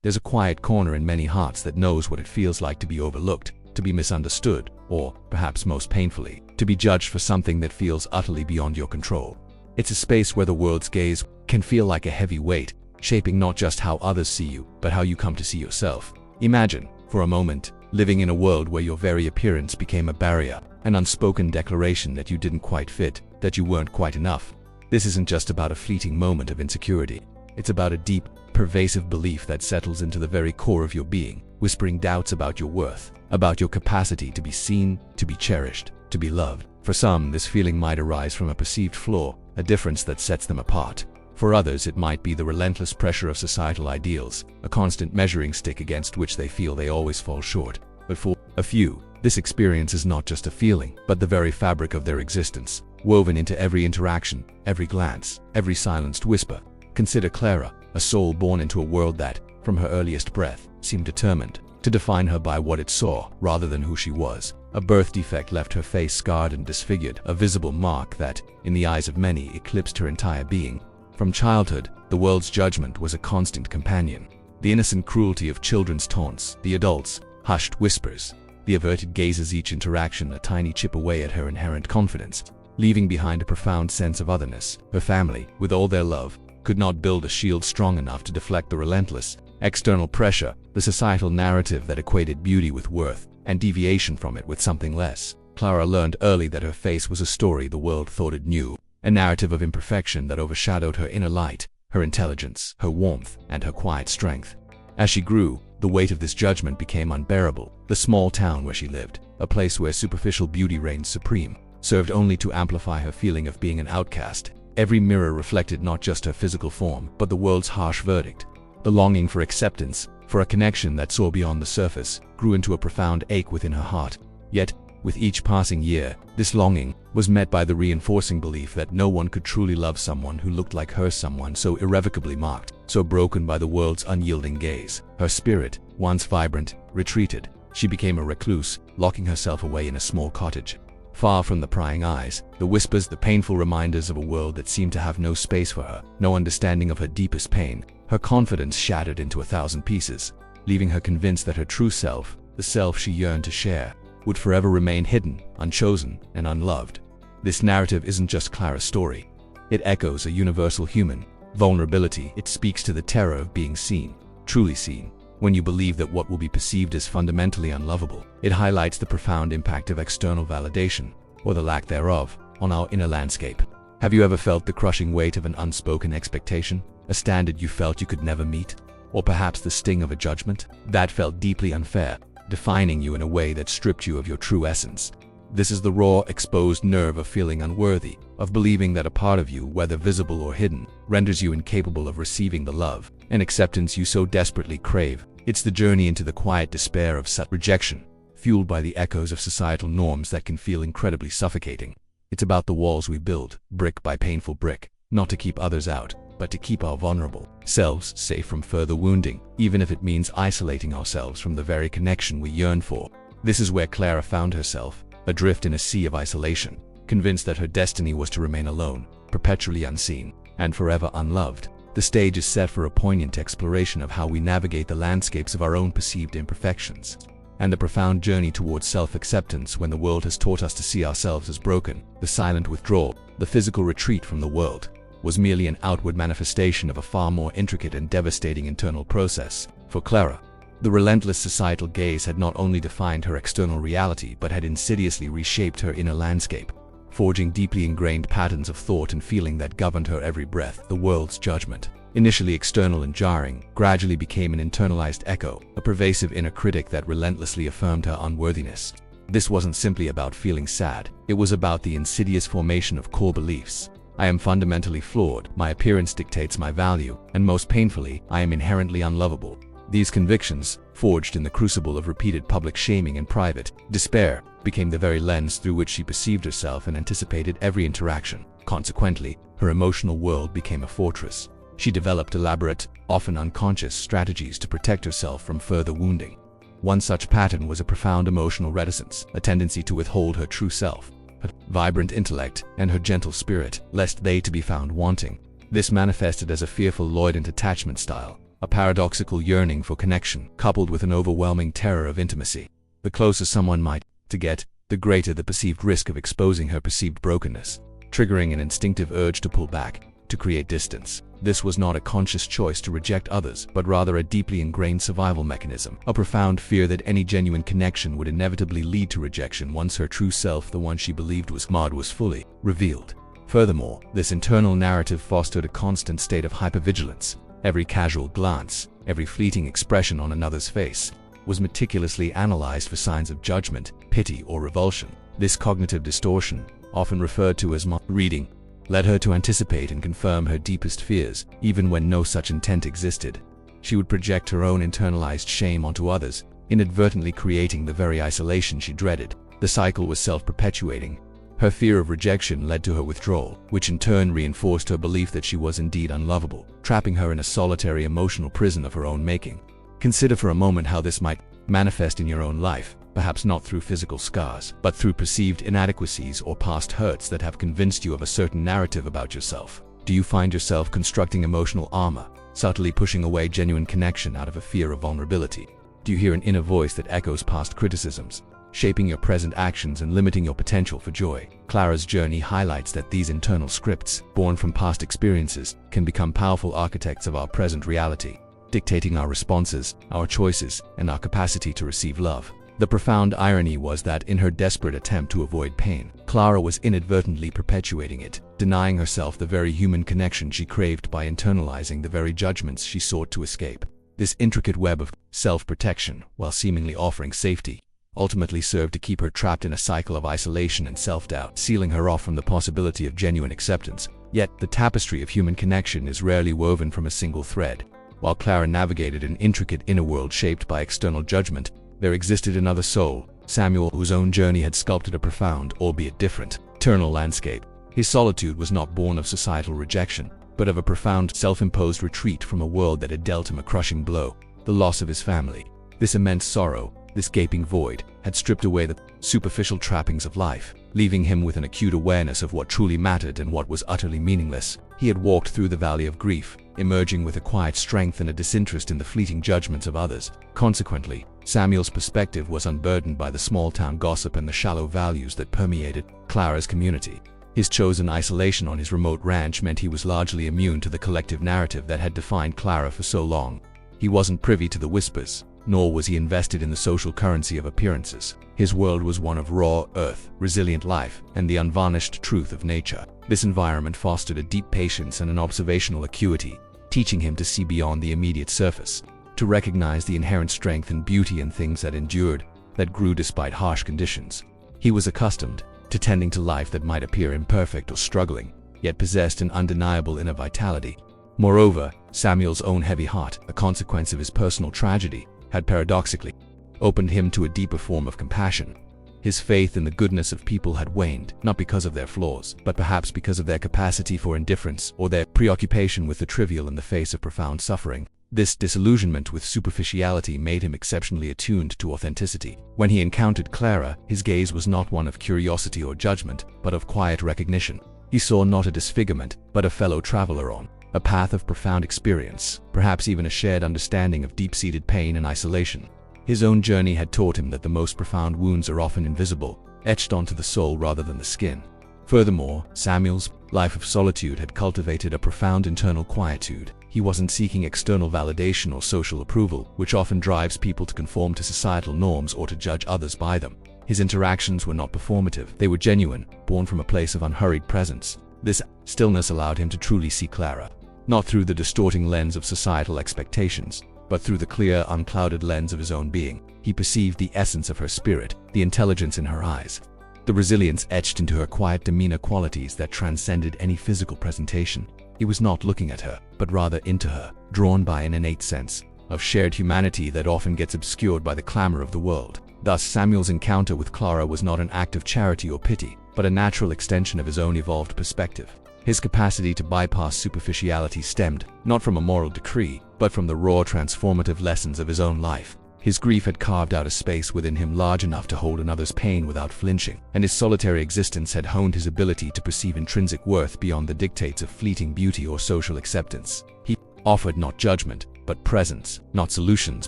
there's a quiet corner in many hearts that knows what it feels like to be overlooked, to be misunderstood, or, perhaps most painfully, to be judged for something that feels utterly beyond your control. It's a space where the world's gaze can feel like a heavy weight, shaping not just how others see you, but how you come to see yourself. Imagine, for a moment, living in a world where your very appearance became a barrier, an unspoken declaration that you didn't quite fit, that you weren't quite enough. This isn't just about a fleeting moment of insecurity. It's about a deep, pervasive belief that settles into the very core of your being, whispering doubts about your worth, about your capacity to be seen, to be cherished, to be loved. For some, this feeling might arise from a perceived flaw, a difference that sets them apart. For others, it might be the relentless pressure of societal ideals, a constant measuring stick against which they feel they always fall short. But for a few, this experience is not just a feeling, but the very fabric of their existence, woven into every interaction, every glance, every silenced whisper. Consider Clara, a soul born into a world that, from her earliest breath, seemed determined to define her by what it saw, rather than who she was. A birth defect left her face scarred and disfigured, a visible mark that, in the eyes of many, eclipsed her entire being. From childhood, the world's judgment was a constant companion. The innocent cruelty of children's taunts, the adults' hushed whispers, the averted gazes, each interaction a tiny chip away at her inherent confidence, leaving behind a profound sense of otherness. Her family, with all their love, could not build a shield strong enough to deflect the relentless, external pressure, the societal narrative that equated beauty with worth, and deviation from it with something less. Clara learned early that her face was a story the world thought it knew, a narrative of imperfection that overshadowed her inner light, her intelligence, her warmth, and her quiet strength. As she grew, the weight of this judgment became unbearable. The small town where she lived, a place where superficial beauty reigned supreme, served only to amplify her feeling of being an outcast. Every mirror reflected not just her physical form, but the world's harsh verdict. The longing for acceptance, for a connection that saw beyond the surface, grew into a profound ache within her heart. Yet, with each passing year, this longing was met by the reinforcing belief that no one could truly love someone who looked like her, someone so irrevocably marked, so broken by the world's unyielding gaze. Her spirit, once vibrant, retreated. She became a recluse, locking herself away in a small cottage. Far from the prying eyes, the whispers, the painful reminders of a world that seemed to have no space for her, no understanding of her deepest pain. Her confidence shattered into 1,000 pieces, leaving her convinced that her true self, the self she yearned to share, would forever remain hidden, unchosen, and unloved. This narrative isn't just Clara's story. It echoes a universal human vulnerability. It speaks to the terror of being seen, truly seen. When you believe that what will be perceived as fundamentally unlovable, it highlights the profound impact of external validation, or the lack thereof, on our inner landscape. Have you ever felt the crushing weight of an unspoken expectation, a standard you felt you could never meet? Or perhaps the sting of a judgment that felt deeply unfair, defining you in a way that stripped you of your true essence? This is the raw, exposed nerve of feeling unworthy, of believing that a part of you, whether visible or hidden, renders you incapable of receiving the love and acceptance you so desperately crave. It's the journey into the quiet despair of such rejection, fueled by the echoes of societal norms that can feel incredibly suffocating. It's about the walls we build, brick by painful brick, not to keep others out, but to keep our vulnerable selves safe from further wounding, even if it means isolating ourselves from the very connection we yearn for. This is where Clara found herself, adrift in a sea of isolation, convinced that her destiny was to remain alone, perpetually unseen, and forever unloved. The stage is set for a poignant exploration of how we navigate the landscapes of our own perceived imperfections, and the profound journey towards self-acceptance when the world has taught us to see ourselves as broken. The silent withdrawal, the physical retreat from the world, was merely an outward manifestation of a far more intricate and devastating internal process. For Clara, the relentless societal gaze had not only defined her external reality but had insidiously reshaped her inner landscape, forging deeply ingrained patterns of thought and feeling that governed her every breath. The world's judgment, initially external and jarring, gradually became an internalized echo, a pervasive inner critic that relentlessly affirmed her unworthiness. This wasn't simply about feeling sad, it was about the insidious formation of core beliefs. I am fundamentally flawed, my appearance dictates my value, and most painfully, I am inherently unlovable. These convictions, forged in the crucible of repeated public shaming and private despair, became the very lens through which she perceived herself and anticipated every interaction. Consequently, her emotional world became a fortress. She developed elaborate, often unconscious strategies to protect herself from further wounding. One such pattern was a profound emotional reticence, a tendency to withhold her true self, her vibrant intellect, and her gentle spirit, lest they to be found wanting. This manifested as a fearful avoidant attachment style, a paradoxical yearning for connection, coupled with an overwhelming terror of intimacy. The closer someone might get, the greater the perceived risk of exposing her perceived brokenness, triggering an instinctive urge to pull back, to create distance. This was not a conscious choice to reject others, but rather a deeply ingrained survival mechanism, a profound fear that any genuine connection would inevitably lead to rejection once her true self, the one she believed was Maud, was fully revealed. Furthermore, this internal narrative fostered a constant state of hypervigilance. Every casual glance, every fleeting expression on another's face, was meticulously analyzed for signs of judgment, pity, or revulsion. This cognitive distortion, often referred to as reading, led her to anticipate and confirm her deepest fears, even when no such intent existed. She would project her own internalized shame onto others, inadvertently creating the very isolation she dreaded. The cycle was self-perpetuating. Her fear of rejection led to her withdrawal, which in turn reinforced her belief that she was indeed unlovable, trapping her in a solitary emotional prison of her own making. Consider for a moment how this might manifest in your own life, perhaps not through physical scars, but through perceived inadequacies or past hurts that have convinced you of a certain narrative about yourself. Do you find yourself constructing emotional armor, subtly pushing away genuine connection out of a fear of vulnerability? Do you hear an inner voice that echoes past criticisms, shaping your present actions and limiting your potential for joy? Clara's journey highlights that these internal scripts, born from past experiences, can become powerful architects of our present reality, dictating our responses, our choices, and our capacity to receive love. The profound irony was that in her desperate attempt to avoid pain, Clara was inadvertently perpetuating it, denying herself the very human connection she craved by internalizing the very judgments she sought to escape. This intricate web of self-protection, while seemingly offering safety, ultimately served to keep her trapped in a cycle of isolation and self-doubt, sealing her off from the possibility of genuine acceptance. Yet, the tapestry of human connection is rarely woven from a single thread. While Clara navigated an intricate inner world shaped by external judgment, there existed another soul, Samuel, whose own journey had sculpted a profound, albeit different, internal landscape. His solitude was not born of societal rejection, but of a profound, self-imposed retreat from a world that had dealt him a crushing blow, the loss of his family. This immense sorrow, this gaping void, had stripped away the superficial trappings of life, leaving him with an acute awareness of what truly mattered and what was utterly meaningless. He had walked through the valley of grief, emerging with a quiet strength and a disinterest in the fleeting judgments of others. Consequently, Samuel's perspective was unburdened by the small-town gossip and the shallow values that permeated Clara's community. His chosen isolation on his remote ranch meant he was largely immune to the collective narrative that had defined Clara for so long. He wasn't privy to the whispers, nor was he invested in the social currency of appearances. His world was one of raw earth, resilient life, and the unvarnished truth of nature. This environment fostered a deep patience and an observational acuity, teaching him to see beyond the immediate surface, to recognize the inherent strength and beauty in things that endured, that grew despite harsh conditions. He was accustomed to tending to life that might appear imperfect or struggling, yet possessed an undeniable inner vitality. Moreover, Samuel's own heavy heart, a consequence of his personal tragedy, had paradoxically opened him to a deeper form of compassion. His faith in the goodness of people had waned, not because of their flaws, but perhaps because of their capacity for indifference or their preoccupation with the trivial in the face of profound suffering. This disillusionment with superficiality made him exceptionally attuned to authenticity. When he encountered Clara, his gaze was not one of curiosity or judgment, but of quiet recognition. He saw not a disfigurement, but a fellow traveler on a path of profound experience, perhaps even a shared understanding of deep-seated pain and isolation. His own journey had taught him that the most profound wounds are often invisible, etched onto the soul rather than the skin. Furthermore, Samuel's life of solitude had cultivated a profound internal quietude. He wasn't seeking external validation or social approval, which often drives people to conform to societal norms or to judge others by them. His interactions were not performative, they were genuine, born from a place of unhurried presence. This stillness allowed him to truly see Clara, not through the distorting lens of societal expectations, but through the clear, unclouded lens of his own being. He perceived the essence of her spirit, the intelligence in her eyes, the resilience etched into her quiet demeanor, qualities that transcended any physical presentation. He was not looking at her, but rather into her, drawn by an innate sense of shared humanity that often gets obscured by the clamor of the world. Thus, Samuel's encounter with Clara was not an act of charity or pity, but a natural extension of his own evolved perspective. His capacity to bypass superficiality stemmed not from a moral decree, but from the raw, transformative lessons of his own life. His grief had carved out a space within him large enough to hold another's pain without flinching, and his solitary existence had honed his ability to perceive intrinsic worth beyond the dictates of fleeting beauty or social acceptance. He offered not judgment, but presence, not solutions,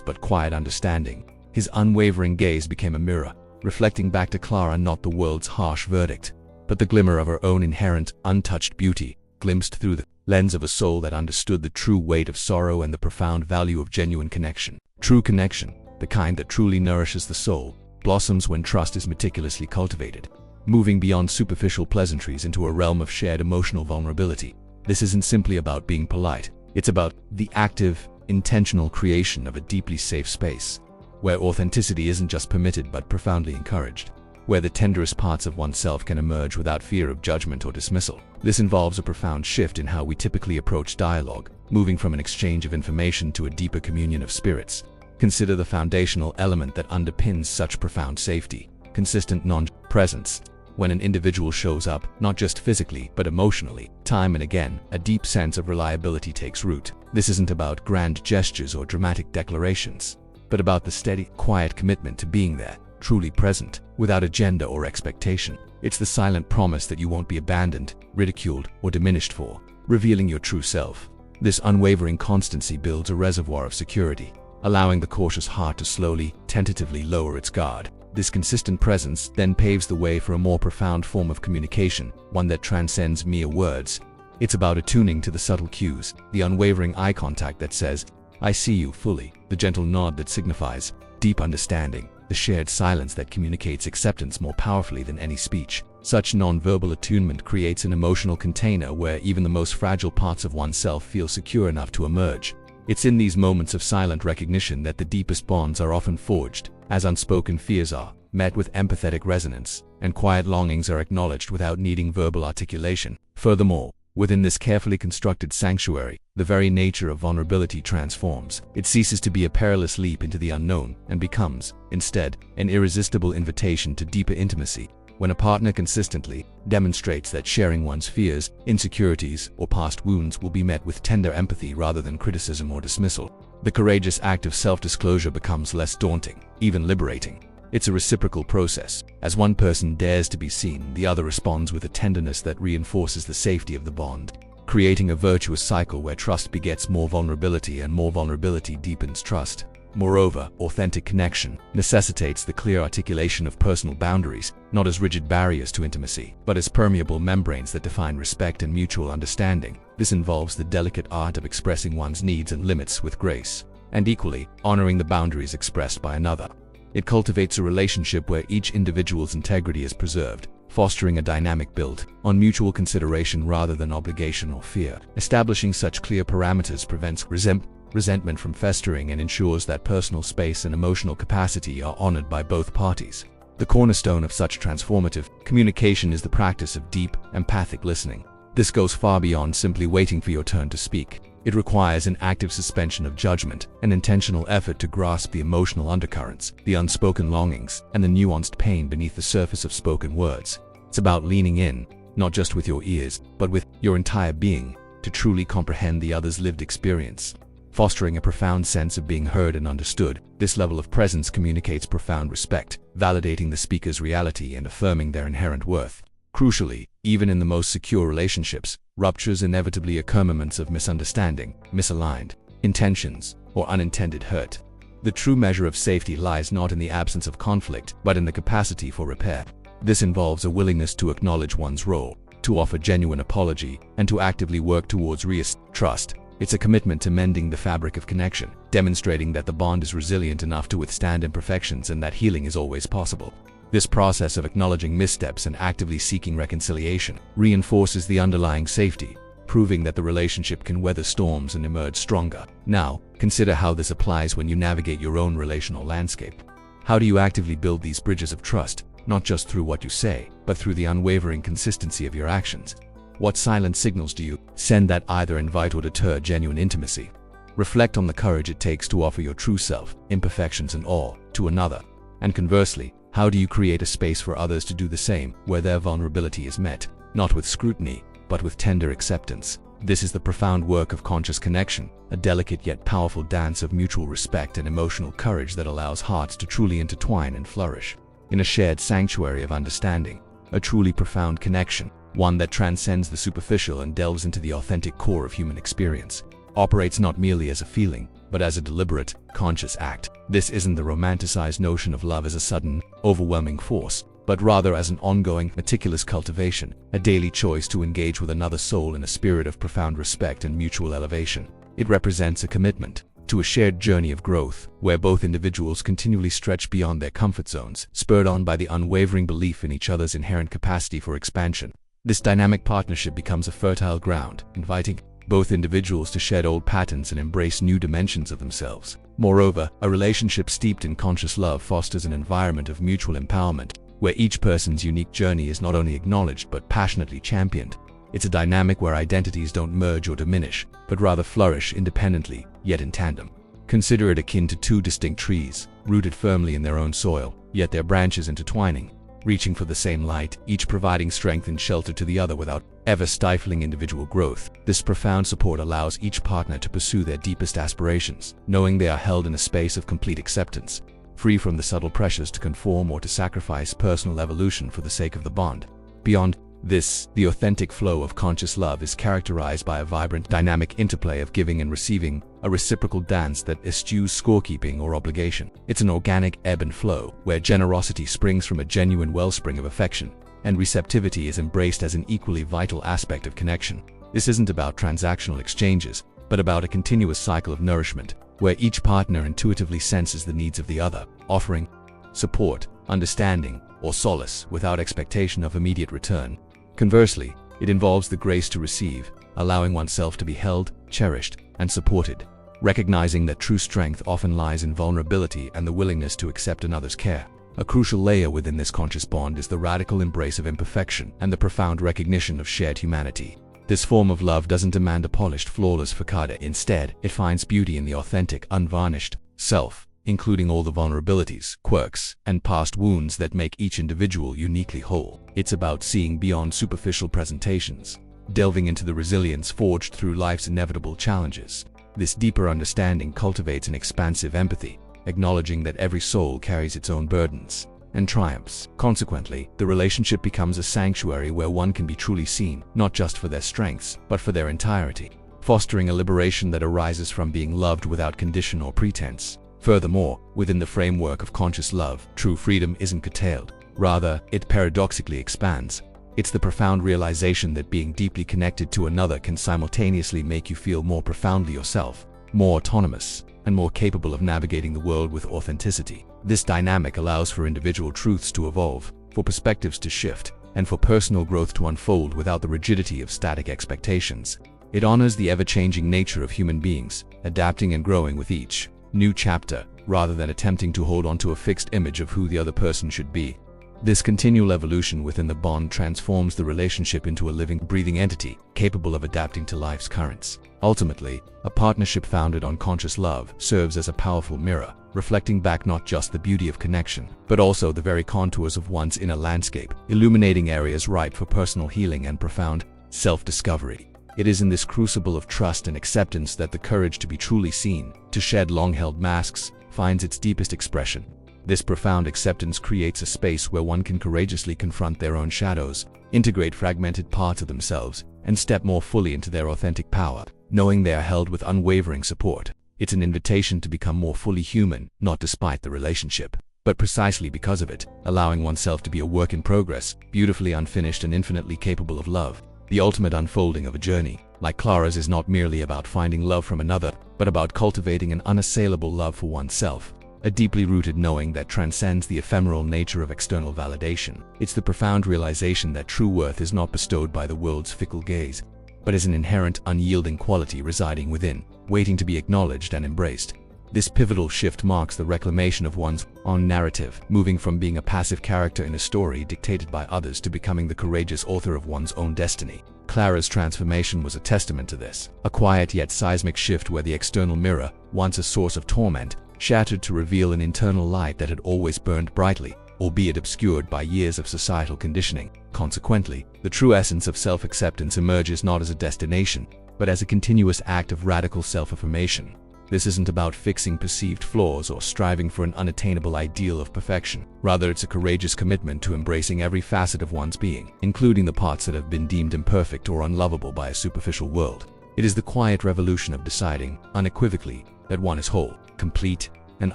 but quiet understanding. His unwavering gaze became a mirror, reflecting back to Clara not the world's harsh verdict, but the glimmer of her own inherent, untouched beauty, glimpsed through the lens of a soul that understood the true weight of sorrow and the profound value of genuine connection. True connection, the kind that truly nourishes the soul, blossoms when trust is meticulously cultivated, moving beyond superficial pleasantries into a realm of shared emotional vulnerability. This isn't simply about being polite, it's about the active, intentional creation of a deeply safe space, where authenticity isn't just permitted but profoundly encouraged, where the tenderest parts of oneself can emerge without fear of judgment or dismissal. This involves a profound shift in how we typically approach dialogue, moving from an exchange of information to a deeper communion of spirits. Consider the foundational element that underpins such profound safety: consistent non-presence. When an individual shows up, not just physically, but emotionally, time and again, a deep sense of reliability takes root. This isn't about grand gestures or dramatic declarations, but about the steady, quiet commitment to being there, truly present, without agenda or expectation. It's the silent promise that you won't be abandoned, ridiculed, or diminished for revealing your true self. This unwavering constancy builds a reservoir of security, allowing the cautious heart to slowly, tentatively lower its guard. This consistent presence then paves the way for a more profound form of communication, one that transcends mere words. It's about attuning to the subtle cues, the unwavering eye contact that says, "I see you," fully, the gentle nod that signifies deep understanding, the shared silence that communicates acceptance more powerfully than any speech. Such non-verbal attunement creates an emotional container where even the most fragile parts of oneself feel secure enough to emerge. It's in these moments of silent recognition that the deepest bonds are often forged, as unspoken fears are met with empathetic resonance, and quiet longings are acknowledged without needing verbal articulation. Furthermore, within this carefully constructed sanctuary, the very nature of vulnerability transforms. It ceases to be a perilous leap into the unknown and becomes, instead, an irresistible invitation to deeper intimacy. When a partner consistently demonstrates that sharing one's fears, insecurities, or past wounds will be met with tender empathy rather than criticism or dismissal, the courageous act of self-disclosure becomes less daunting, even liberating. It's a reciprocal process. As one person dares to be seen, the other responds with a tenderness that reinforces the safety of the bond, creating a virtuous cycle where trust begets more vulnerability and more vulnerability deepens trust. Moreover, authentic connection necessitates the clear articulation of personal boundaries, not as rigid barriers to intimacy, but as permeable membranes that define respect and mutual understanding. This involves the delicate art of expressing one's needs and limits with grace, and equally, honoring the boundaries expressed by another. It cultivates a relationship where each individual's integrity is preserved, fostering a dynamic built on mutual consideration rather than obligation or fear. Establishing such clear parameters prevents resentment from festering and ensures that personal space and emotional capacity are honored by both parties. The cornerstone of such transformative communication is the practice of deep, empathic listening. This goes far beyond simply waiting for your turn to speak. It requires an active suspension of judgment, an intentional effort to grasp the emotional undercurrents, the unspoken longings, and the nuanced pain beneath the surface of spoken words. It's about leaning in, not just with your ears, but with your entire being, to truly comprehend the other's lived experience. Fostering a profound sense of being heard and understood, this level of presence communicates profound respect, validating the speaker's reality and affirming their inherent worth. Crucially, even in the most secure relationships, ruptures inevitably occur, moments of misunderstanding, misaligned intentions, or unintended hurt. The true measure of safety lies not in the absence of conflict, but in the capacity for repair. This involves a willingness to acknowledge one's role, to offer genuine apology, and to actively work towards trust. It's a commitment to mending the fabric of connection, demonstrating that the bond is resilient enough to withstand imperfections and that healing is always possible. This process of acknowledging missteps and actively seeking reconciliation reinforces the underlying safety, proving that the relationship can weather storms and emerge stronger. Now, consider how this applies when you navigate your own relational landscape. How do you actively build these bridges of trust, not just through what you say, but through the unwavering consistency of your actions? What silent signals do you send that either invite or deter genuine intimacy? Reflect on the courage it takes to offer your true self, imperfections and all, to another. And conversely, how do you create a space for others to do the same, where their vulnerability is met, not with scrutiny, but with tender acceptance? This is the profound work of conscious connection, a delicate yet powerful dance of mutual respect and emotional courage that allows hearts to truly intertwine and flourish in a shared sanctuary of understanding, a truly profound connection, one that transcends the superficial and delves into the authentic core of human experience. operates not merely as a feeling, but as a deliberate, conscious act. This isn't the romanticized notion of love as a sudden, overwhelming force, but rather as an ongoing, meticulous cultivation, a daily choice to engage with another soul in a spirit of profound respect and mutual elevation. It represents a commitment to a shared journey of growth, where both individuals continually stretch beyond their comfort zones, spurred on by the unwavering belief in each other's inherent capacity for expansion. This dynamic partnership becomes a fertile ground, inviting both individuals to shed old patterns and embrace new dimensions of themselves. Moreover, a relationship steeped in conscious love fosters an environment of mutual empowerment, where each person's unique journey is not only acknowledged but passionately championed. It's a dynamic where identities don't merge or diminish, but rather flourish independently, yet in tandem. Consider it akin to two distinct trees, rooted firmly in their own soil, yet their branches intertwining, reaching for the same light, each providing strength and shelter to the other without ever stifling individual growth. This profound support allows each partner to pursue their deepest aspirations, knowing they are held in a space of complete acceptance, free from the subtle pressures to conform or to sacrifice personal evolution for the sake of the bond. Beyond this, the authentic flow of conscious love is characterized by a vibrant, dynamic interplay of giving and receiving, a reciprocal dance that eschews scorekeeping or obligation. It's an organic ebb and flow, where generosity springs from a genuine wellspring of affection, and receptivity is embraced as an equally vital aspect of connection. This isn't about transactional exchanges, but about a continuous cycle of nourishment, where each partner intuitively senses the needs of the other, offering support, understanding, or solace without expectation of immediate return. Conversely, it involves the grace to receive, allowing oneself to be held, cherished, and supported, recognizing that true strength often lies in vulnerability and the willingness to accept another's care. A crucial layer within this conscious bond is the radical embrace of imperfection and the profound recognition of shared humanity. This form of love doesn't demand a polished, flawless facade. Instead, it finds beauty in the authentic, unvarnished self, including all the vulnerabilities, quirks, and past wounds that make each individual uniquely whole. It's about seeing beyond superficial presentations, delving into the resilience forged through life's inevitable challenges. This deeper understanding cultivates an expansive empathy, acknowledging that every soul carries its own burdens and triumphs. Consequently, the relationship becomes a sanctuary where one can be truly seen, not just for their strengths, but for their entirety, fostering a liberation that arises from being loved without condition or pretense. Furthermore, within the framework of conscious love, true freedom isn't curtailed. Rather, it paradoxically expands. It's the profound realization that being deeply connected to another can simultaneously make you feel more profoundly yourself, more autonomous, and more capable of navigating the world with authenticity. This dynamic allows for individual truths to evolve, for perspectives to shift, and for personal growth to unfold without the rigidity of static expectations. It honors the ever-changing nature of human beings, adapting and growing with each new chapter, rather than attempting to hold on to a fixed image of who the other person should be. This continual evolution within the bond transforms the relationship into a living, breathing entity, capable of adapting to life's currents. Ultimately, a partnership founded on conscious love serves as a powerful mirror, reflecting back not just the beauty of connection, but also the very contours of one's inner landscape, illuminating areas ripe for personal healing and profound self-discovery. It is in this crucible of trust and acceptance that the courage to be truly seen, to shed long-held masks, finds its deepest expression. This profound acceptance creates a space where one can courageously confront their own shadows, integrate fragmented parts of themselves, and step more fully into their authentic power, knowing they are held with unwavering support. It's an invitation to become more fully human, not despite the relationship, but precisely because of it, allowing oneself to be a work in progress, beautifully unfinished and infinitely capable of love. The ultimate unfolding of a journey, like Clara's, is not merely about finding love from another, but about cultivating an unassailable love for oneself, a deeply rooted knowing that transcends the ephemeral nature of external validation. It's the profound realization that true worth is not bestowed by the world's fickle gaze, but is an inherent, unyielding quality residing within, waiting to be acknowledged and embraced. This pivotal shift marks the reclamation of one's own narrative, moving from being a passive character in a story dictated by others to becoming the courageous author of one's own destiny. Clara's transformation was a testament to this, a quiet yet seismic shift where the external mirror, once a source of torment, shattered to reveal an internal light that had always burned brightly, albeit obscured by years of societal conditioning. Consequently, the true essence of self-acceptance emerges not as a destination, but as a continuous act of radical self-affirmation. This isn't about fixing perceived flaws or striving for an unattainable ideal of perfection. Rather, it's a courageous commitment to embracing every facet of one's being, including the parts that have been deemed imperfect or unlovable by a superficial world. It is the quiet revolution of deciding, unequivocally, that one is whole, complete, and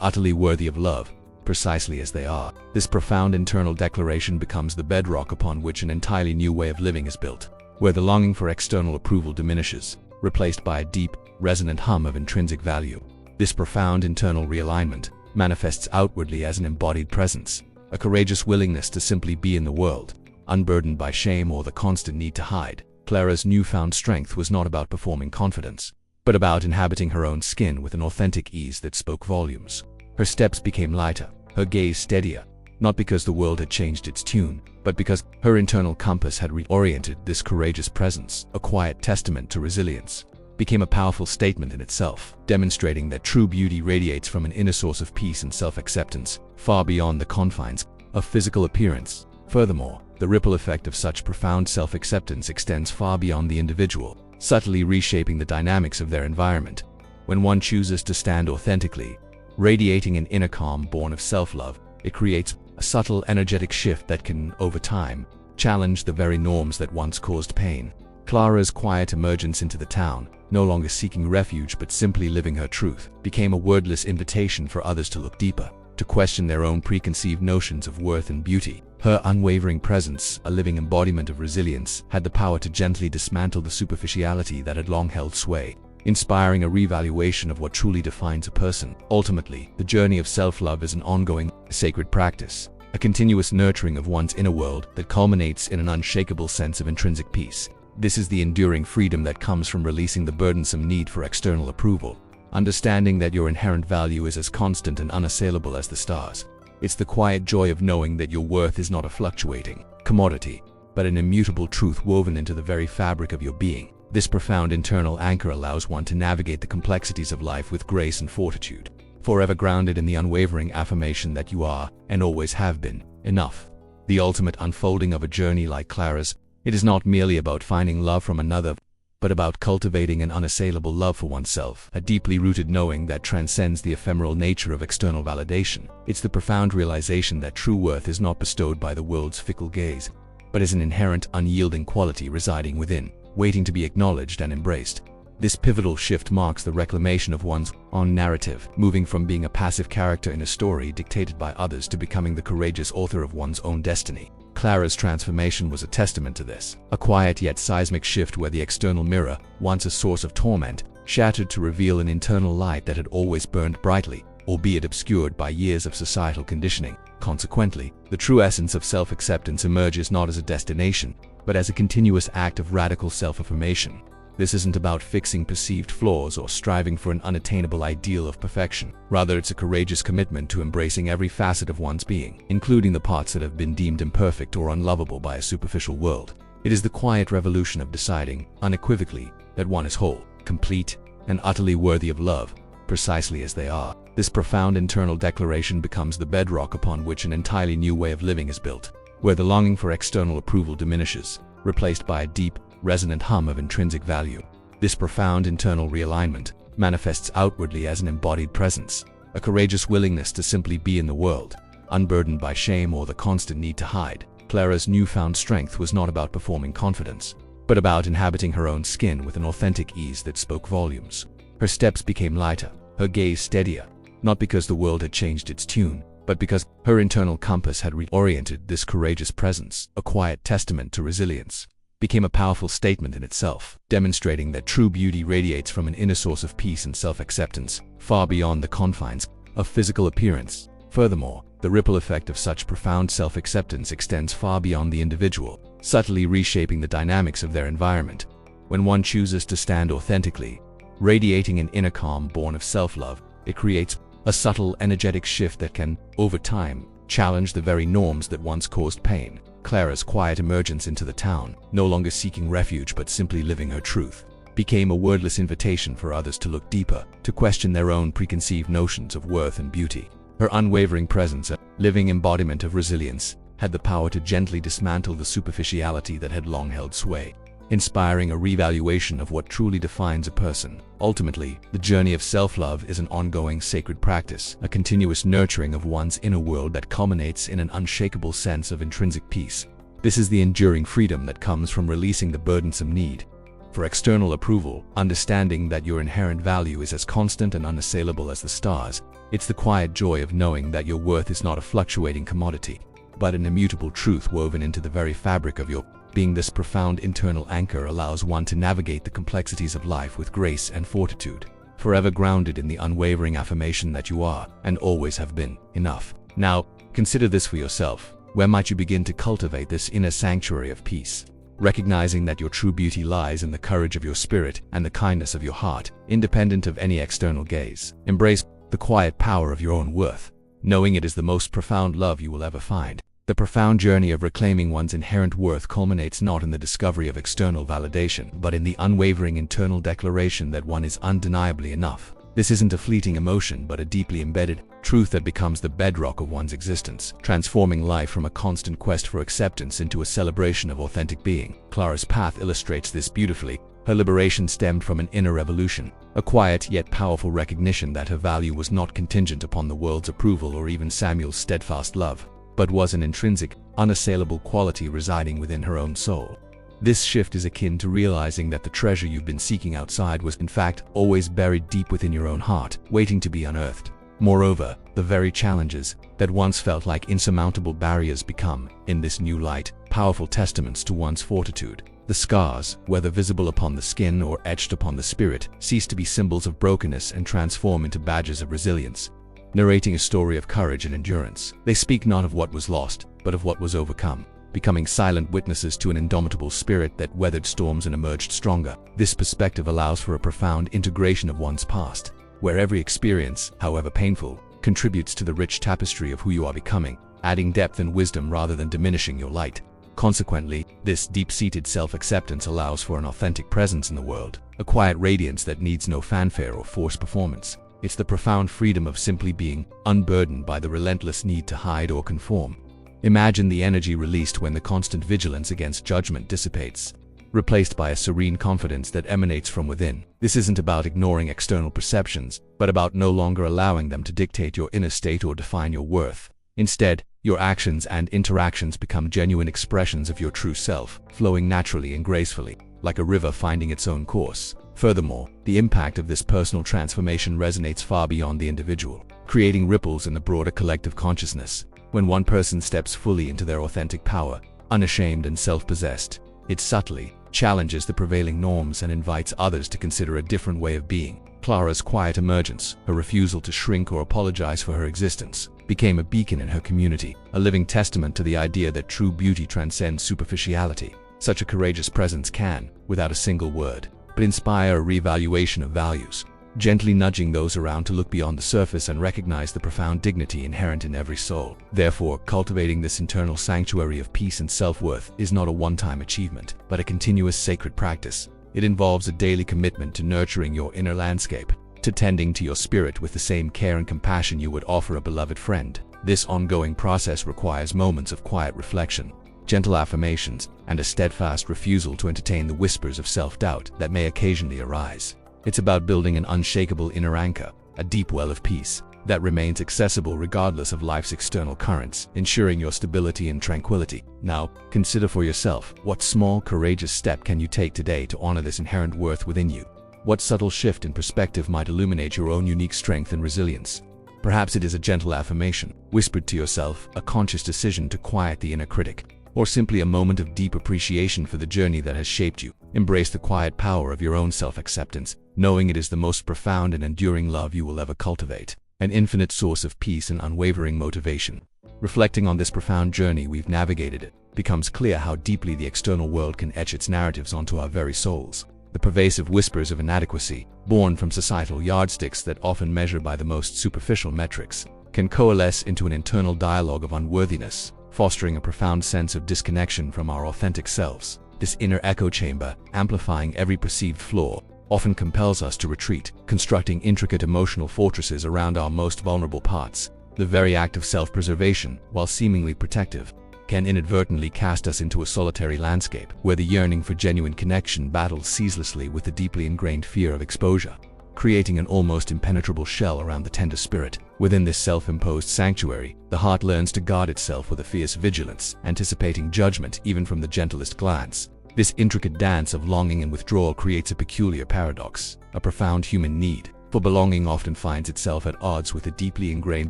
utterly worthy of love, precisely as they are. This profound internal declaration becomes the bedrock upon which an entirely new way of living is built, where the longing for external approval diminishes, replaced by a deep, resonant hum of intrinsic value. This profound internal realignment manifests outwardly as an embodied presence, a courageous willingness to simply be in the world, unburdened by shame or the constant need to hide. Clara's newfound strength was not about performing confidence, but about inhabiting her own skin with an authentic ease that spoke volumes. Her steps became lighter, her gaze steadier, not because the world had changed its tune, but because her internal compass had reoriented. This courageous presence, a quiet testament to resilience, became a powerful statement in itself, demonstrating that true beauty radiates from an inner source of peace and self-acceptance, far beyond the confines of physical appearance. Furthermore, the ripple effect of such profound self-acceptance extends far beyond the individual, subtly reshaping the dynamics of their environment. When one chooses to stand authentically, radiating an inner calm born of self-love, it creates a subtle energetic shift that can, over time, challenge the very norms that once caused pain. Clara's quiet emergence into the town, no longer seeking refuge but simply living her truth, became a wordless invitation for others to look deeper, to question their own preconceived notions of worth and beauty. Her unwavering presence, a living embodiment of resilience, had the power to gently dismantle the superficiality that had long held sway, inspiring a reevaluation of what truly defines a person. Ultimately, the journey of self-love is an ongoing, sacred practice, a continuous nurturing of one's inner world that culminates in an unshakable sense of intrinsic peace. This is the enduring freedom that comes from releasing the burdensome need for external approval, understanding that your inherent value is as constant and unassailable as the stars. It's the quiet joy of knowing that your worth is not a fluctuating commodity, but an immutable truth woven into the very fabric of your being. This profound internal anchor allows one to navigate the complexities of life with grace and fortitude, forever grounded in the unwavering affirmation that you are, and always have been, enough. The ultimate unfolding of a journey like Clara's, it is not merely about finding love from another, but about cultivating an unassailable love for oneself, a deeply rooted knowing that transcends the ephemeral nature of external validation. It's the profound realization that true worth is not bestowed by the world's fickle gaze, but is an inherent, unyielding quality residing within, waiting to be acknowledged and embraced. This pivotal shift marks the reclamation of one's own narrative, moving from being a passive character in a story dictated by others to becoming the courageous author of one's own destiny. Clara's transformation was a testament to this, a quiet yet seismic shift where the external mirror, once a source of torment, shattered to reveal an internal light that had always burned brightly, albeit obscured by years of societal conditioning. Consequently, the true essence of self-acceptance emerges not as a destination, but as a continuous act of radical self-affirmation. This isn't about fixing perceived flaws or striving for an unattainable ideal of perfection. Rather, it's a courageous commitment to embracing every facet of one's being, including the parts that have been deemed imperfect or unlovable by a superficial world. It is the quiet revolution of deciding, unequivocally, that one is whole, complete, and utterly worthy of love, precisely as they are. This profound internal declaration becomes the bedrock upon which an entirely new way of living is built, where the longing for external approval diminishes, replaced by a deep, resonant hum of intrinsic value. This profound internal realignment manifests outwardly as an embodied presence, a courageous willingness to simply be in the world, unburdened by shame or the constant need to hide. Clara's newfound strength was not about performing confidence, but about inhabiting her own skin with an authentic ease that spoke volumes. Her steps became lighter, her gaze steadier, not because the world had changed its tune, but because her internal compass had reoriented. This courageous presence, a quiet testament to resilience, became a powerful statement in itself, demonstrating that true beauty radiates from an inner source of peace and self-acceptance, far beyond the confines of physical appearance. Furthermore, the ripple effect of such profound self-acceptance extends far beyond the individual, subtly reshaping the dynamics of their environment. When one chooses to stand authentically, radiating an inner calm born of self-love, it creates a subtle energetic shift that can, over time, challenge the very norms that once caused pain. Clara's quiet emergence into the town, no longer seeking refuge but simply living her truth, became a wordless invitation for others to look deeper, to question their own preconceived notions of worth and beauty. Her unwavering presence, a living embodiment of resilience, had the power to gently dismantle the superficiality that had long held sway, inspiring a reevaluation of what truly defines a person. Ultimately, the journey of self-love is an ongoing sacred practice, a continuous nurturing of one's inner world that culminates in an unshakable sense of intrinsic peace. This is the enduring freedom that comes from releasing the burdensome need for external approval, understanding that your inherent value is as constant and unassailable as the stars. It's the quiet joy of knowing that your worth is not a fluctuating commodity, but an immutable truth woven into the very fabric of your being. This profound internal anchor allows one to navigate the complexities of life with grace and fortitude, forever grounded in the unwavering affirmation that you are, and always have been, enough. Now, consider this for yourself. Where might you begin to cultivate this inner sanctuary of peace? Recognizing that your true beauty lies in the courage of your spirit and the kindness of your heart, independent of any external gaze. Embrace the quiet power of your own worth, knowing it is the most profound love you will ever find. The profound journey of reclaiming one's inherent worth culminates not in the discovery of external validation, but in the unwavering internal declaration that one is undeniably enough. This isn't a fleeting emotion, but a deeply embedded truth that becomes the bedrock of one's existence, transforming life from a constant quest for acceptance into a celebration of authentic being. Clara's path illustrates this beautifully. Her liberation stemmed from an inner revolution, a quiet yet powerful recognition that her value was not contingent upon the world's approval or even Samuel's steadfast love, but was an intrinsic, unassailable quality residing within her own soul. This shift is akin to realizing that the treasure you've been seeking outside was, in fact, always buried deep within your own heart, waiting to be unearthed. Moreover, the very challenges that once felt like insurmountable barriers become, in this new light, powerful testaments to one's fortitude. The scars, whether visible upon the skin or etched upon the spirit, cease to be symbols of brokenness and transform into badges of resilience, narrating a story of courage and endurance. They speak not of what was lost, but of what was overcome, becoming silent witnesses to an indomitable spirit that weathered storms and emerged stronger. This perspective allows for a profound integration of one's past, where every experience, however painful, contributes to the rich tapestry of who you are becoming, adding depth and wisdom rather than diminishing your light. Consequently, this deep-seated self-acceptance allows for an authentic presence in the world, a quiet radiance that needs no fanfare or forced performance. It's the profound freedom of simply being, unburdened by the relentless need to hide or conform. Imagine the energy released when the constant vigilance against judgment dissipates, replaced by a serene confidence that emanates from within. This isn't about ignoring external perceptions, but about no longer allowing them to dictate your inner state or define your worth. Instead, your actions and interactions become genuine expressions of your true self, flowing naturally and gracefully, like a river finding its own course. Furthermore, the impact of this personal transformation resonates far beyond the individual, creating ripples in the broader collective consciousness. When one person steps fully into their authentic power, unashamed and self-possessed, it subtly challenges the prevailing norms and invites others to consider a different way of being. Clara's quiet emergence, her refusal to shrink or apologize for her existence, became a beacon in her community, a living testament to the idea that true beauty transcends superficiality. Such a courageous presence can, without a single word, but inspire a reevaluation of values, gently nudging those around to look beyond the surface and recognize the profound dignity inherent in every soul. Therefore, cultivating this internal sanctuary of peace and self-worth is not a one-time achievement, but a continuous sacred practice. It involves a daily commitment to nurturing your inner landscape, to tending to your spirit with the same care and compassion you would offer a beloved friend. This ongoing process requires moments of quiet reflection, gentle affirmations, and a steadfast refusal to entertain the whispers of self-doubt that may occasionally arise. It's about building an unshakable inner anchor, a deep well of peace that remains accessible regardless of life's external currents, ensuring your stability and tranquility. Now, consider for yourself, what small, courageous step can you take today to honor this inherent worth within you? What subtle shift in perspective might illuminate your own unique strength and resilience? Perhaps it is a gentle affirmation, whispered to yourself, a conscious decision to quiet the inner critic, or simply a moment of deep appreciation for the journey that has shaped you. Embrace the quiet power of your own self-acceptance, knowing it is the most profound and enduring love you will ever cultivate, an infinite source of peace and unwavering motivation. Reflecting on this profound journey we've navigated, it becomes clear how deeply the external world can etch its narratives onto our very souls. The pervasive whispers of inadequacy, born from societal yardsticks that often measure by the most superficial metrics, can coalesce into an internal dialogue of unworthiness, fostering a profound sense of disconnection from our authentic selves. This inner echo chamber, amplifying every perceived flaw, often compels us to retreat, constructing intricate emotional fortresses around our most vulnerable parts. The very act of self-preservation, while seemingly protective, can inadvertently cast us into a solitary landscape where the yearning for genuine connection battles ceaselessly with the deeply ingrained fear of exposure, creating an almost impenetrable shell around the tender spirit. Within this self-imposed sanctuary, the heart learns to guard itself with a fierce vigilance, anticipating judgment even from the gentlest glance. This intricate dance of longing and withdrawal creates a peculiar paradox. A profound human need for belonging often finds itself at odds with a deeply ingrained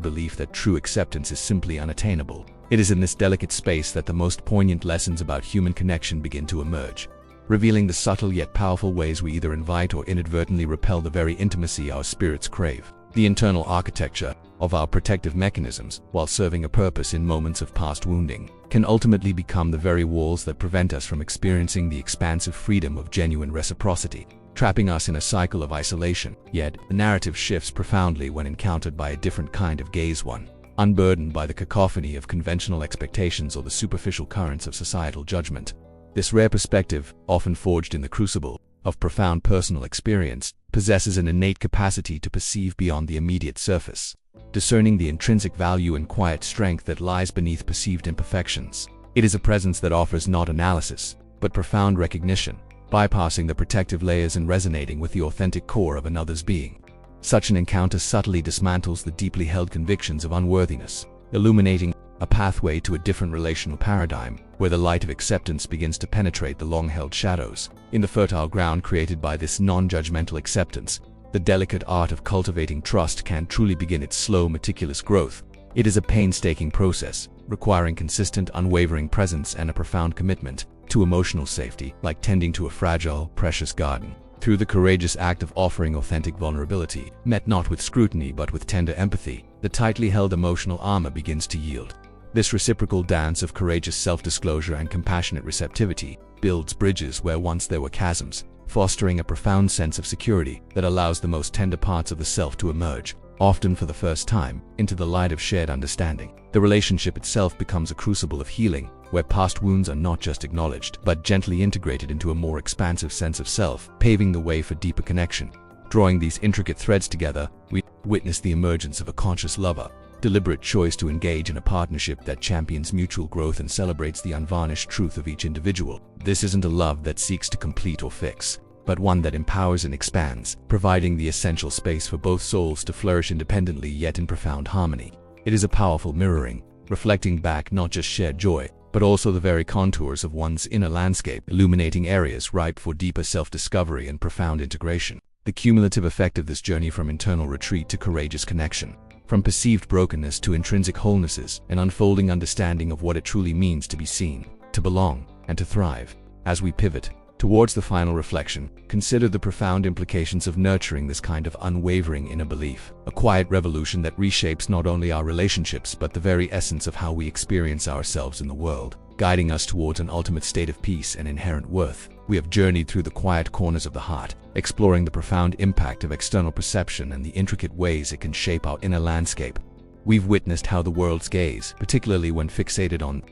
belief that true acceptance is simply unattainable. It is in this delicate space that the most poignant lessons about human connection begin to emerge, revealing the subtle yet powerful ways we either invite or inadvertently repel the very intimacy our spirits crave. The internal architecture of our protective mechanisms, while serving a purpose in moments of past wounding, can ultimately become the very walls that prevent us from experiencing the expansive freedom of genuine reciprocity, trapping us in a cycle of isolation. Yet, the narrative shifts profoundly when encountered by a different kind of gaze, one unburdened by the cacophony of conventional expectations or the superficial currents of societal judgment. This rare perspective, often forged in the crucible of profound personal experience, possesses an innate capacity to perceive beyond the immediate surface, discerning the intrinsic value and quiet strength that lies beneath perceived imperfections. It is a presence that offers not analysis, but profound recognition, bypassing the protective layers and resonating with the authentic core of another's being. Such an encounter subtly dismantles the deeply held convictions of unworthiness, illuminating a pathway to a different relational paradigm, where the light of acceptance begins to penetrate the long-held shadows. In the fertile ground created by this non-judgmental acceptance, the delicate art of cultivating trust can truly begin its slow, meticulous growth. It is a painstaking process, requiring consistent, unwavering presence and a profound commitment to emotional safety, like tending to a fragile, precious garden. Through the courageous act of offering authentic vulnerability, met not with scrutiny but with tender empathy, the tightly held emotional armor begins to yield. This reciprocal dance of courageous self-disclosure and compassionate receptivity builds bridges where once there were chasms, fostering a profound sense of security that allows the most tender parts of the self to emerge, often for the first time, into the light of shared understanding. The relationship itself becomes a crucible of healing, where past wounds are not just acknowledged, but gently integrated into a more expansive sense of self, paving the way for deeper connection. Drawing these intricate threads together, we witness the emergence of a conscious lover, deliberate choice to engage in a partnership that champions mutual growth and celebrates the unvarnished truth of each individual. This isn't a love that seeks to complete or fix, but one that empowers and expands, providing the essential space for both souls to flourish independently yet in profound harmony. It is a powerful mirroring, reflecting back not just shared joy, but also the very contours of one's inner landscape, illuminating areas ripe for deeper self-discovery and profound integration. The cumulative effect of this journey from internal retreat to courageous connection, from perceived brokenness to intrinsic wholenesses, an unfolding understanding of what it truly means to be seen, to belong, and to thrive. As we pivot towards the final reflection, consider the profound implications of nurturing this kind of unwavering inner belief, a quiet revolution that reshapes not only our relationships but the very essence of how we experience ourselves in the world, guiding us towards an ultimate state of peace and inherent worth. We have journeyed through the quiet corners of the heart, exploring the profound impact of external perception and the intricate ways it can shape our inner landscape. We've witnessed how the world's gaze, particularly when fixated on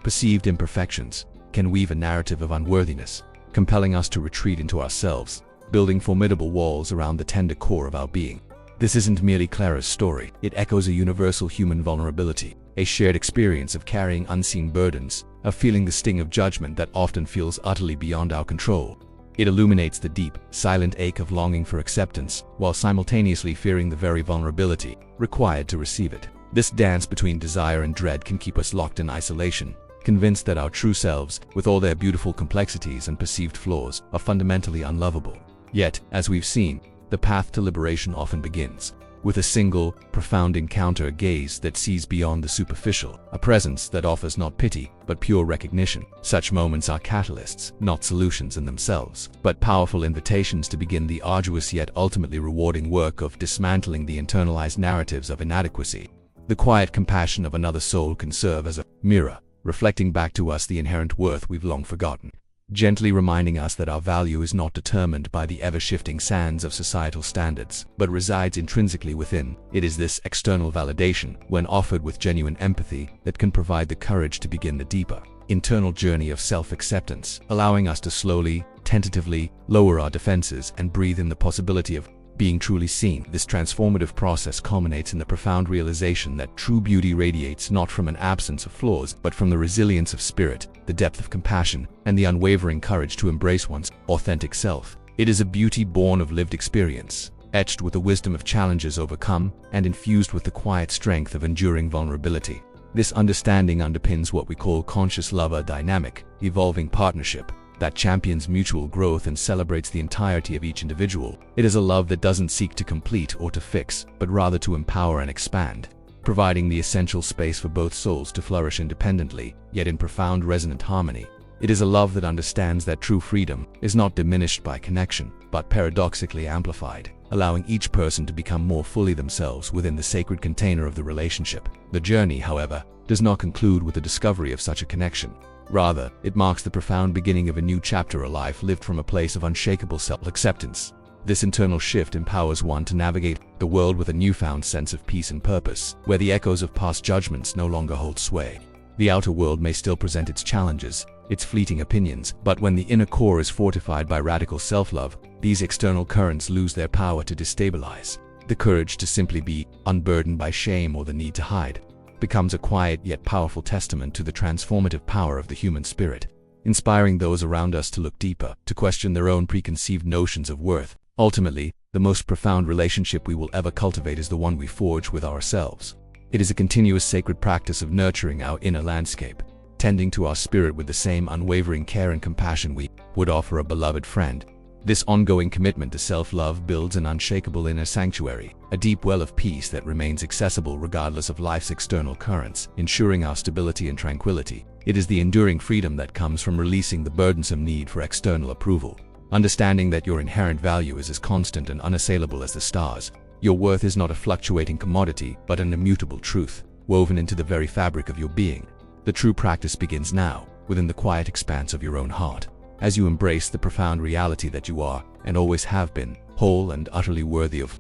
perceived imperfections, can weave a narrative of unworthiness, compelling us to retreat into ourselves, building formidable walls around the tender core of our being. This isn't merely Clara's story, it echoes a universal human vulnerability, a shared experience of carrying unseen burdens, of feeling the sting of judgment that often feels utterly beyond our control. It illuminates the deep, silent ache of longing for acceptance, while simultaneously fearing the very vulnerability required to receive it. This dance between desire and dread can keep us locked in isolation, convinced that our true selves, with all their beautiful complexities and perceived flaws, are fundamentally unlovable. Yet, as we've seen, the path to liberation often begins with a single, profound encounter, a gaze that sees beyond the superficial, a presence that offers not pity, but pure recognition. Such moments are catalysts, not solutions in themselves, but powerful invitations to begin the arduous yet ultimately rewarding work of dismantling the internalized narratives of inadequacy. The quiet compassion of another soul can serve as a mirror, reflecting back to us the inherent worth we've long forgotten, gently reminding us that our value is not determined by the ever-shifting sands of societal standards, but resides intrinsically within. It is this external validation, when offered with genuine empathy, that can provide the courage to begin the deeper, internal journey of self-acceptance, allowing us to slowly, tentatively lower our defenses and breathe in the possibility of being truly seen. This transformative process culminates in the profound realization that true beauty radiates not from an absence of flaws, but from the resilience of spirit, the depth of compassion, and the unwavering courage to embrace one's authentic self. It is a beauty born of lived experience, etched with the wisdom of challenges overcome, and infused with the quiet strength of enduring vulnerability. This understanding underpins what we call conscious lover dynamic, evolving partnership, that champions mutual growth and celebrates the entirety of each individual. It is a love that doesn't seek to complete or to fix, but rather to empower and expand, providing the essential space for both souls to flourish independently, yet in profound resonant harmony. It is a love that understands that true freedom is not diminished by connection, but paradoxically amplified, allowing each person to become more fully themselves within the sacred container of the relationship. The journey, however, does not conclude with the discovery of such a connection. Rather, it marks the profound beginning of a new chapter, a life lived from a place of unshakable self-acceptance. This internal shift empowers one to navigate the world with a newfound sense of peace and purpose, where the echoes of past judgments no longer hold sway. The outer world may still present its challenges, its fleeting opinions, but when the inner core is fortified by radical self-love, these external currents lose their power to destabilize. The courage to simply be, unburdened by shame or the need to hide, becomes a quiet yet powerful testament to the transformative power of the human spirit, inspiring those around us to look deeper, to question their own preconceived notions of worth. Ultimately, the most profound relationship we will ever cultivate is the one we forge with ourselves. It is a continuous sacred practice of nurturing our inner landscape, tending to our spirit with the same unwavering care and compassion we would offer a beloved friend. This ongoing commitment to self-love builds an unshakable inner sanctuary, a deep well of peace that remains accessible regardless of life's external currents, ensuring our stability and tranquility. It is the enduring freedom that comes from releasing the burdensome need for external approval. Understanding that your inherent value is as constant and unassailable as the stars. Your worth is not a fluctuating commodity, but an immutable truth, woven into the very fabric of your being. The true practice begins now, within the quiet expanse of your own heart, as you embrace the profound reality that you are, and always have been, whole and utterly worthy of